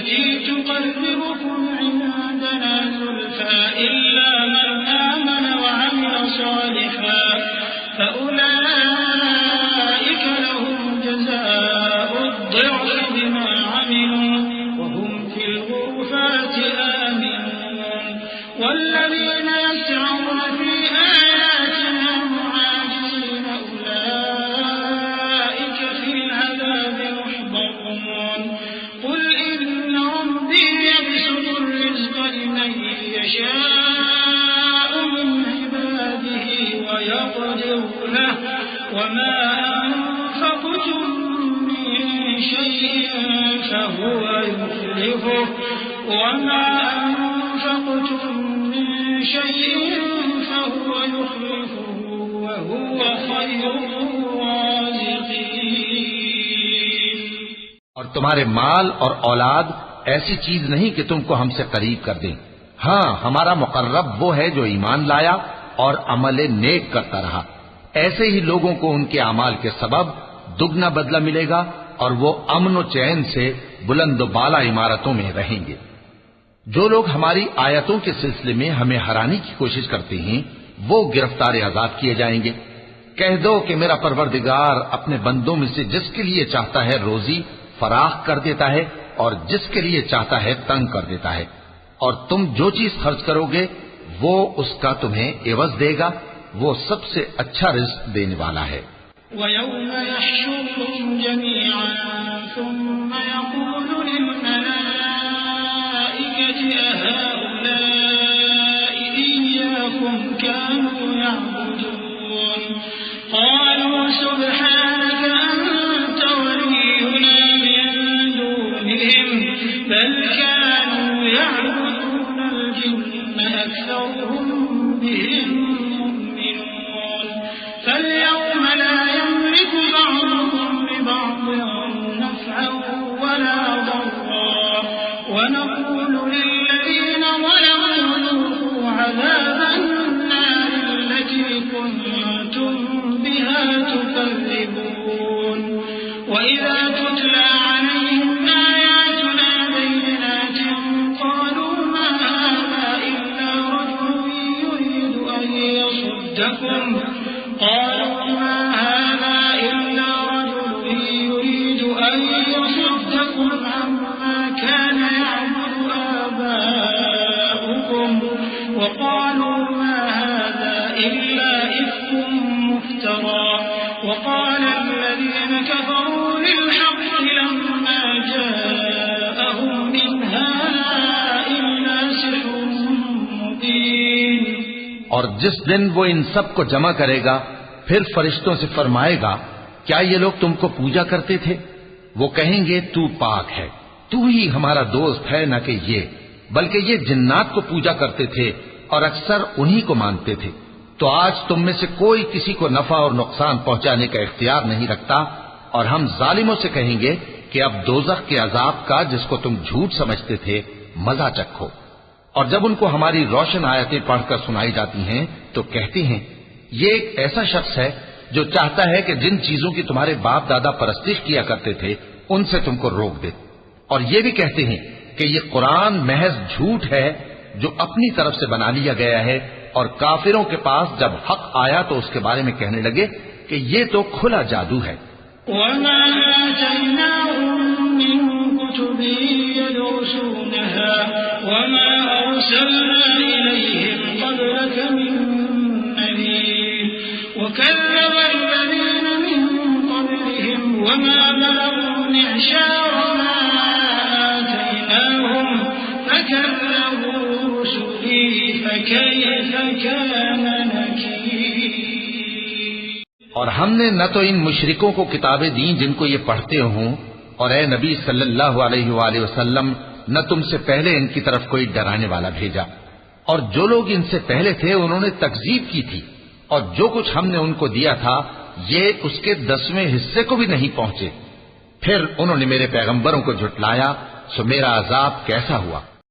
التي تقربكم عندنا زلفى إلا من آمن وعمل صالحا فأولئك لهم جزاء الضعف بما عملوا وهم في الغرفات آمنون والذين يسعون في آياتنا معاجزين أولئك في العذاب محضرون قل إن ربي يبسط الرزق لمن يشاء من عباده ويقدر له وما أنفقتم من شيء فهو يخلفه وما أنفقتم من شيء فهو يخلفه وهو خير الرازقين. اور تمہارے مال اور اولاد ایسی چیز نہیں کہ تم کو ہم سے قریب کر دیں. ہاں ہمارا مقرب وہ ہے جو ایمان لایا اور عمل نیک کرتا رہا. ایسے ہی لوگوں کو ان کے اعمال کے سبب دگنا بدلہ ملے گا اور وہ امن و چین سے بلند و بالا عمارتوں میں رہیں گے. جو لوگ ہماری آیتوں کے سلسلے میں ہمیں ہرانے کی کوشش کرتے ہیں وہ گرفتار عذاب کیے جائیں گے. کہہ دو کہ میرا پروردگار اپنے بندوں میں سے جس کے لیے چاہتا ہے روزی فراخ کر دیتا ہے اور جس کے لیے چاہتا ہے تنگ کر دیتا ہے. اور تم جو چیز خرچ کرو گے وہ اس کا تمہیں عوض دے گا. وہ سب سے اچھا رزق دینے والا ہے. وَيَوْمَ يَحْشُرُهُمْ جَمِيعًا ثُمَّ يَقُولُ لِلْمَلَائِكَةِ أَهَؤُلَاءِ إِيَّاكُمْ كَانُوا يَعْبُدُونَ قَالُوا سُبْحَانَكَ أَنْتَ وَلِيُّنَا مِنْ دُونِهِمْ بَلْ كَانُوا يَعْبُدُونَ الْجِنَّ أَكْثَرُهُم بِهِم مُؤْمِنُونَ فَالْيَوْمَ لَا يَمْلِكُ بَعْضُهُمْ لِبَعْضٍ نَفْعًا وَلَا ضَرًّا وَنَقُولُ لِلَّذِينَ ظَلَمُوا ذُوقُوا عَذَابَ النَّارِ الَّتِي كُنتُم بِهَا تُكَذِّبُونَ وَإِذَا تُتْلَى عَلَيْهِمْ آيَاتُنَا بَيِّنَاتٍ قَالُوا مَا هَذَا إِلَّا رَجُلٌ يُرِيدُ أَن يَصُدَّكُمْ عما كان يعبد آباؤكم وقالوا ما هذا إلا إفك مفترى وقال الذين كفروا للحق لما جاءهم إن هذا إلا سحر مبين. اور جس دن وہ ان سب کو جمع کرے گا پھر فرشتوں سے فرمائے گا کیا یہ لوگ تم کو پوجا کرتے تھے؟ وہ کہیں گے تو پاک ہے، تو ہی ہمارا دوست ہے، نہ کہ یہ، بلکہ یہ جنات کو پوجا کرتے تھے اور اکثر انہی کو مانتے تھے. تو آج تم میں سے کوئی کسی کو نفع اور نقصان پہنچانے کا اختیار نہیں رکھتا اور ہم ظالموں سے کہیں گے کہ اب دوزخ کے عذاب کا جس کو تم جھوٹ سمجھتے تھے مزہ چکھو. اور جب ان کو ہماری روشن آیتیں پڑھ کر سنائی جاتی ہیں تو کہتے ہیں یہ ایک ایسا شخص ہے جو چاہتا ہے کہ جن چیزوں کی تمہارے باپ دادا پرستش کیا کرتے تھے ان سے تم کو روک دے. اور یہ بھی کہتے ہیں کہ یہ قرآن محض جھوٹ ہے جو اپنی طرف سے بنا لیا گیا ہے. اور کافروں کے پاس جب حق آیا تو اس کے بارے میں کہنے لگے کہ یہ تو کھلا جادو ہے. وَمَا آتَيْنَاهُم مِّن كُتُبٍ يَدْرُسُونَهَا وَمَا أَرْسَلْنَا إِلَيْهِمْ قَبْلَكَ مِن نَّذِيرٍ وَكَذَّبَ الَّذِينَ مِن قَبْلِهِمْ وَمَا بَلَغُوا مِعْشَارَ مَا آتَيْنَاهُمْ فَكَذَّبُوا رُسُلِي فَكَيْفَ كَانَ نَكِيرِ. اور ہم نے نہ تو ان مشرکوں کو کتابیں دیں جن کو یہ پڑھتے ہوں، اور اے نبی صلی اللہ علیہ وآلہ وسلم نہ تم سے پہلے ان کی طرف کوئی ڈرانے والا بھیجا. اور جو لوگ ان سے پہلے تھے انہوں نے تکذیب کی تھی، اور جو کچھ ہم نے ان کو دیا تھا یہ اس کے 10ویں حصے کو بھی نہیں پہنچے. پھر انہوں نے میرے پیغمبروں کو جھٹلایا، سو میرا عذاب کیسا ہوا.